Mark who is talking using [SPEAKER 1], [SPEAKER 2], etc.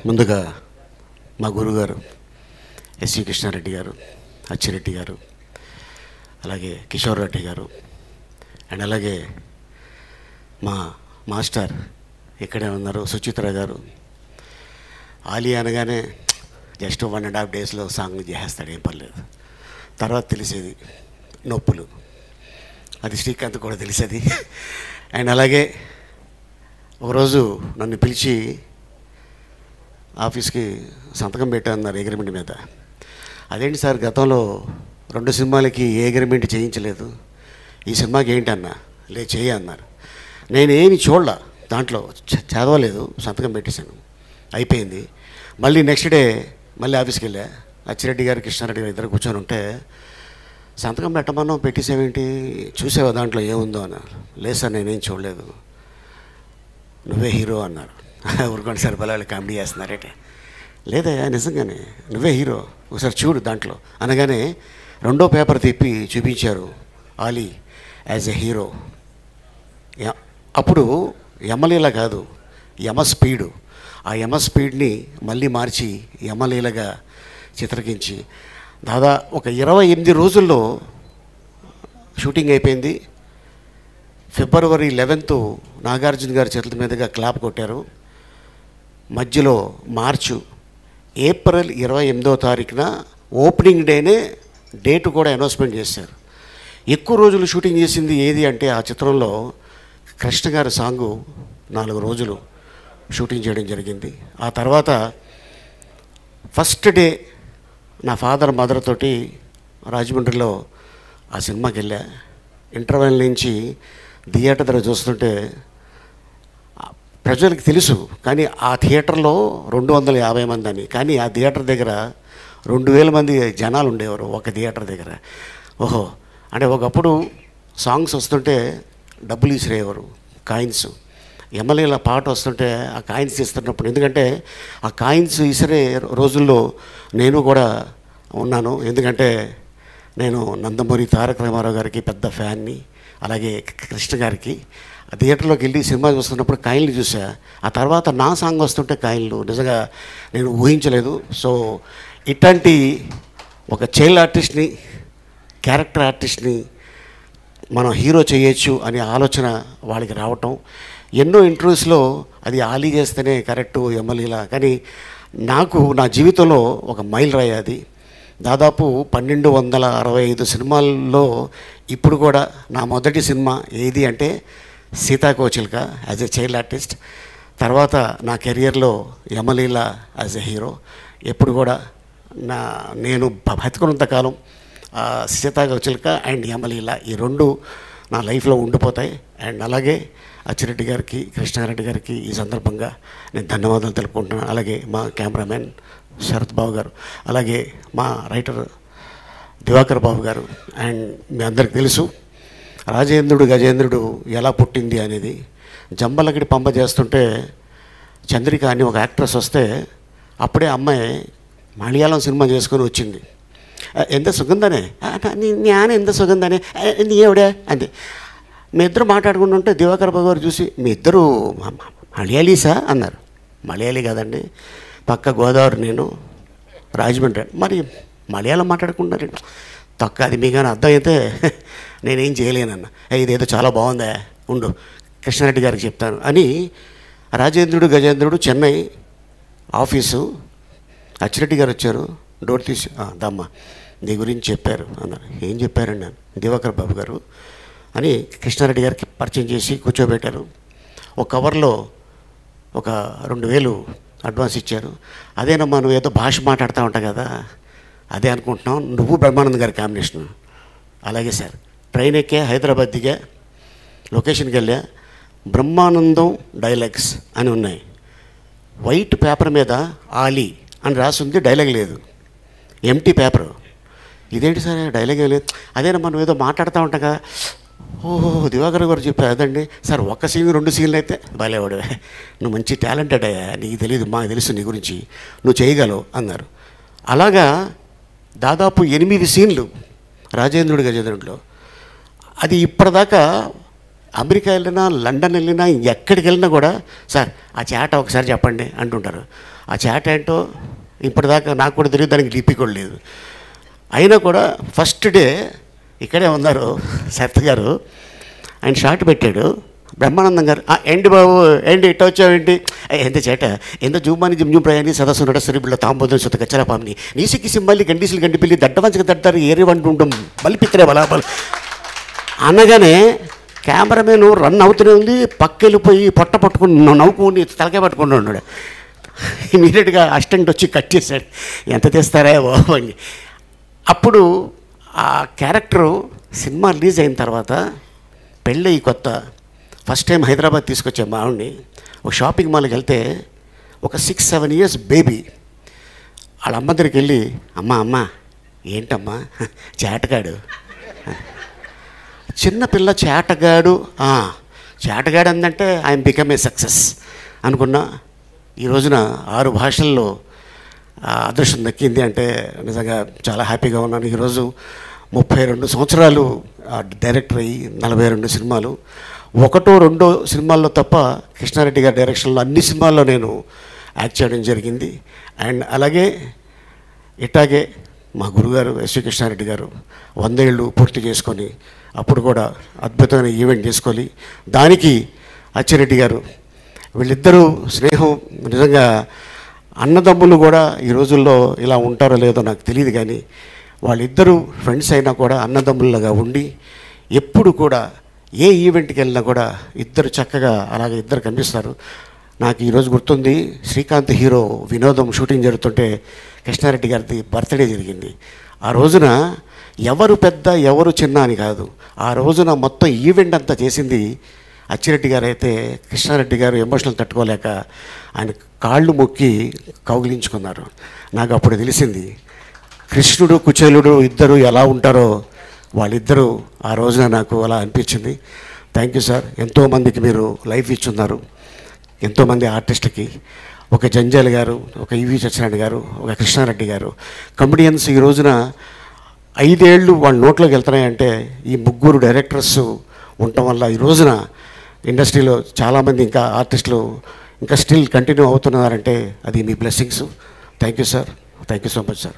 [SPEAKER 1] ముందుగా మా గురుగారు ఎస్వి కృష్ణారెడ్డి గారు, అచ్చిరెడ్డి గారు, అలాగే కిషోర్ రెడ్డి గారు, అండ్ అలాగే మా మాస్టర్ ఇక్కడే ఉన్నారు సుచిత్ర గారు. ఆలీ అనగానే జస్ట్ 1.5 డేస్లో సాంగ్ చేసేస్తాడు, ఏం పర్లేదు. తర్వాత తెలిసేది నొప్పులు, అది శ్రీకాంత్ కూడా తెలిసేది. అండ్ అలాగే ఒకరోజు నన్ను పిలిచి ఆఫీస్కి సంతకం పెట్టాన్నారు అగ్రిమెంట్ మీద. అదేంటి సార్, గతంలో 2 సినిమాలకి ఏ అగ్రిమెంట్ చేయించలేదు, ఈ సినిమాకి ఏంటి అన్నా, లే చేయి అన్నారు. నేనేమి చూడలా, దాంట్లో చదవలేదు, సంతకం పెట్టేశాను, అయిపోయింది. మళ్ళీ నెక్స్ట్ డే మళ్ళీ ఆఫీస్కి వెళ్ళా. అచ్చిరెడ్డి గారు, కృష్ణారెడ్డి గారు ఇద్దరు కూర్చొని ఉంటే, సంతకం పెట్టమన్నావు, పెట్టేసేవేంటి, చూసావా దాంట్లో ఏముందో అన్నారు. లేదు సార్ నేనేం చూడలేదు, నువ్వే హీరో అన్నారు. ఊరుకోండి సార్, పిల్లలు కామెడీ చేస్తున్నారేంటి. లేదా నిజంగానే నువ్వే హీరో, ఒకసారి చూడు దాంట్లో అనగానే 2వ పేపర్ తిప్పి చూపించారు, ఆలీ యాజ్ ఎ హీరో. అప్పుడు యమలీల కాదు, యమ స్పీడు. ఆ యమ స్పీడ్ని మళ్ళీ మార్చి యమలీలగా చిత్రకించి దాదాపు ఒక 28 రోజుల్లో షూటింగ్ అయిపోయింది. ఫిబ్రవరి 11 నాగార్జున గారి చేతుల మీదుగా క్లాప్ కొట్టారు. మధ్యలో మార్చు ఏప్రిల్ 28వ తారీఖున ఓపెనింగ్ డేనే డేట్ కూడా అనౌన్స్మెంట్ చేశారు. ఎక్కువ రోజులు షూటింగ్ చేసింది ఏది అంటే ఆ చిత్రంలో కృష్ణ గారి సాంగు 4 రోజులు షూటింగ్ చేయడం జరిగింది. ఆ తర్వాత ఫస్ట్ డే నా ఫాదర్ మదర్ తోటి రాజమండ్రిలో ఆ సినిమాకి వెళ్ళా. ఇంటర్వెల్ నుంచి థియేటర్ దగ్గర చూస్తుంటే ప్రజలకు తెలుసు, కానీ ఆ థియేటర్లో 250 మంది అని, కానీ ఆ థియేటర్ దగ్గర 2000 మంది జనాలు ఉండేవారు ఒక థియేటర్ దగ్గర. ఓహో అంటే ఒకప్పుడు సాంగ్స్ వస్తుంటే డబ్బులు ఇసిరేవారు, కాయిన్స్. ఎమ్మెల్యేల పాట వస్తుంటే ఆ కాయిన్స్ ఇస్తున్నప్పుడు, ఎందుకంటే ఆ కాయిన్స్ ఇసిరే రోజుల్లో నేను కూడా ఉన్నాను. ఎందుకంటే నేను నందమూరి తారక రామారావు గారికి పెద్ద ఫ్యాన్ని, అలాగే కృష్ణ గారికి. ఆ థియేటర్లోకి వెళ్ళి సినిమా చూస్తున్నప్పుడు కాయిన్లు చూసా. ఆ తర్వాత నా సాంగ్ వస్తుంటే కాయిన్లు నిజంగా నేను ఊహించలేదు. సో ఇట్లాంటి ఒక చైల్డ్ ఆర్టిస్ట్ని, క్యారెక్టర్ ఆర్టిస్ట్ని మనం హీరో చేయొచ్చు అనే ఆలోచన వాళ్ళకి రావటం. ఎన్నో ఇంటర్వ్యూస్లో అది ఆలీ చేస్తేనే కరెక్టు ఎమ్మెల్యేలా, కానీ నాకు నా జీవితంలో ఒక మైల్ రాయి అది. దాదాపు 1265 సినిమాల్లో ఇప్పుడు కూడా నా మొదటి సినిమా ఏది అంటే సీతాకోచిలుక యాజ్ ఎ చైల్డ్ ఆర్టిస్ట్. తర్వాత నా కెరియర్లో యమలీల యాజ్ ఎ హీరో. ఎప్పుడు కూడా నేను బతుకున్నంతకాలం సీతాకోచిలుక అండ్ యమలీల ఈ 2 నా లైఫ్లో ఉండిపోతాయి. అండ్ అలాగే అచ్చిరెడ్డి గారికి, కృష్ణారెడ్డి గారికి ఈ సందర్భంగా నేను ధన్యవాదాలు తెలుపుకుంటున్నాను. అలాగే మా కెమెరామెన్ శరత్ బాబు గారు, అలాగే మా రైటర్ దివాకర్ బాబు గారు. అండ్ మీ అందరికి తెలుసు రాజేంద్రుడు గజేంద్రుడు ఎలా పుట్టింది అనేది. జంబలగిడి పంప చేస్తుంటే చంద్రిక అని ఒక యాక్ట్రెస్ వస్తే అప్పుడే అమ్మాయి మలయాళం సినిమా చేసుకొని వచ్చింది. ఎంత సుగంధనే జ్ఞాన, ఎంత సుగంధనే నీ ఎవడే అంతే. మీ ఇద్దరు మాట్లాడుకుంటుంటే దివాకర్ బాబు గారు చూసి, మీ ఇద్దరు మలయాళీసా అన్నారు. మలయాళీ కాదండి, పక్క గోదావరి, నేను రాజమండ్రి. మరి మలయాళం మాట్లాడుకుంటారు తొక్క, అది మీ కానీ అర్థం అయితే నేనేం చేయలేనన్న. ఇదేదో చాలా బాగుందా, ఉండు కృష్ణారెడ్డి గారికి చెప్తాను అని రాజేంద్రుడు గజేంద్రుడు చెన్నై ఆఫీసు. అచ్చిరెడ్డి గారు వచ్చారు, డోర్ తీసి దమ్మ నీ గురించి చెప్పారు అన్నారు. ఏం చెప్పారండి నేను, దివాకర్ బాబు గారు అని కృష్ణారెడ్డి గారికి పరిచయం చేసి కూర్చోబెట్టారు. ఒక కవర్లో ఒక 2000 అడ్వాన్స్ ఇచ్చారు. అదేనమ్మా నువ్వు ఏదో భాష మాట్లాడుతూ ఉంటావు కదా, అదే అనుకుంటున్నావు, నువ్వు బ్రహ్మానంద్ గారి కాంబినేషన్. అలాగే సార్. ట్రైన్ ఎక్కే హైదరాబాద్ దిగా, లొకేషన్కి వెళ్ళా, బ్రహ్మానందం డైలాగ్స్ అని ఉన్నాయి. వైట్ పేపర్ మీద ఆలీ అని రాసింది, డైలాగ్ లేదు, ఎంటీ పేపరు. ఇదేంటి సార్ డైలాగ్ లేదు, అదేనమ్మా నువ్వు ఏదో మాట్లాడుతూ ఉంటావు కదా. ఓహో దివాకర్ గారు చెప్పారు అదండి సార్. 1 సీన్ 2 సీన్లు అయితే బాలేవాడువే, నువ్వు మంచి టాలెంటెడ్ అయ్యా, నీకు తెలియదు మాకు తెలుసు నీ గురించి, నువ్వు చేయగలవు అన్నారు. అలాగా దాదాపు 8 సీన్లు రాజేంద్రుడు గజేంద్రుడిలో. అది ఇప్పటిదాకా అమెరికా వెళ్ళినా, లండన్ వెళ్ళినా, ఎక్కడికి వెళ్ళినా కూడా సార్ ఆ చాట ఒకసారి చెప్పండి అంటుంటారు. ఆ చాట్ ఏంటో ఇప్పటిదాకా నాకు కూడా తెలియదు, దానికి లిపి కూడా లేదు. అయినా కూడా ఫస్ట్ డే ఇక్కడే ఉన్నారు సత్య గారు, ఆయన షార్ట్ పెట్టాడు. బ్రహ్మానందం గారు ఏంటి బాబు ఏంటి ఇట్ట వచ్చావేంటి, ఎంత చేట ఎంత జూమాని జిమ్జూ ప్రయాణి సదస్సు నడసరి బిళ్ళ తాంబోదం సుత కచ్చరాపామిని నీసికి సింబల్లి గండిసిలు గండి పిల్లి దడ్డవంచక దడ్డారు ఏరి వంటి ఉండం బలిపిత్తరే బలాబలు అనగానే కెమెరామెన్ రన్ అవుతూనే ఉంది, పక్కెళ్ళిపోయి పొట్ట పట్టుకుని నవ్వుకుని తలకాయ పట్టుకుని ఉన్నాడు. ఇమీడియట్గా అసిస్టెంట్ వచ్చి కట్ చేశాడు, ఎంత తెస్తారా బాబు అని. అప్పుడు ఆ క్యారెక్టరు సినిమా రిలీజ్ అయిన తర్వాత పెళ్ళి కొత్త ఫస్ట్ టైం హైదరాబాద్ తీసుకొచ్చే మా ఆవిడ్ని ఒక షాపింగ్ మాల్కి వెళ్తే ఒక 6-7 ఇయర్స్ బేబీ వాళ్ళ అమ్మ దగ్గరికి వెళ్ళి అమ్మ ఏంటమ్మా చేటగాడు, చిన్నపిల్ల చేటగాడు చేటగాడు అందంటే ఐఎమ్ బికమ్ ఏ సక్సెస్ అనుకున్నా. ఈ రోజున 6 భాషల్లో అదృష్టం దక్కింది అంటే నిజంగా చాలా హ్యాపీగా ఉన్నాను. ఈరోజు 32 సంవత్సరాలు డైరెక్టర్ అయ్యి 42 సినిమాలు, 1-2 సినిమాల్లో తప్ప కృష్ణారెడ్డి గారి డైరెక్షన్లో అన్ని సినిమాల్లో నేను యాక్ట్ చేయడం జరిగింది. అండ్ అలాగే ఇట్లాగే మా గురుగారు ఎస్వి కృష్ణారెడ్డి గారు 100 ఏళ్ళు పూర్తి చేసుకొని అప్పుడు కూడా అద్భుతమైన ఈవెంట్ చేసుకొని దానికి అచ్చిరెడ్డి గారు వీళ్ళిద్దరూ స్నేహం నిజంగా అన్నదమ్ములు కూడా ఈ రోజుల్లో ఇలా ఉంటారో లేదో నాకు తెలియదు, కానీ వాళ్ళిద్దరూ ఫ్రెండ్స్ అయినా కూడా అన్నదమ్ములుగా ఉండి ఎప్పుడు కూడా ఏ ఈవెంట్కి వెళ్ళినా కూడా ఇద్దరు చక్కగా అలాగే ఇద్దరు కనిపిస్తారు. నాకు ఈరోజు గుర్తుంది, శ్రీకాంత్ హీరో వినోదం షూటింగ్ జరుగుతుంటే కృష్ణారెడ్డి గారిది బర్త్డే జరిగింది. ఆ రోజున ఎవరు పెద్ద ఎవరు చిన్న అని కాదు, ఆ రోజున మొత్తం ఈవెంట్ అంతా చేసింది అచ్చిరెడ్డి గారు. అయితే కృష్ణారెడ్డి గారు ఎమోషనల్ తట్టుకోలేక ఆయన కాళ్ళు మొక్కి కౌగిలించుకున్నారు. నాకు అప్పుడు తెలిసింది కృష్ణుడు కుచేలుడు ఇద్దరు ఎలా ఉంటారో వాళ్ళిద్దరూ ఆ రోజున నాకు అలా అనిపించింది. Thank you sir. ఎంతోమందికి మీరు లైఫ్ ఇచ్చున్నారు, ఎంతోమంది ఆర్టిస్టులకి, ఒక జంజాల్ గారు, ఒక ఈవి సత్యనారాయణ గారు, ఒక కృష్ణారెడ్డి గారు, కమెడియన్స్ ఈ రోజున 5 ఏళ్ళు వాళ్ళ నోట్లోకి వెళ్తున్నాయంటే ఈ 3 డైరెక్టర్స్ ఉండటం వల్ల ఈ రోజున ఇండస్ట్రీలో చాలామంది ఇంకా ఆర్టిస్టులు ఇంకా స్టిల్ కంటిన్యూ అవుతున్నారంటే అది మీ blessings. Thank you sir. Thank you so much sir.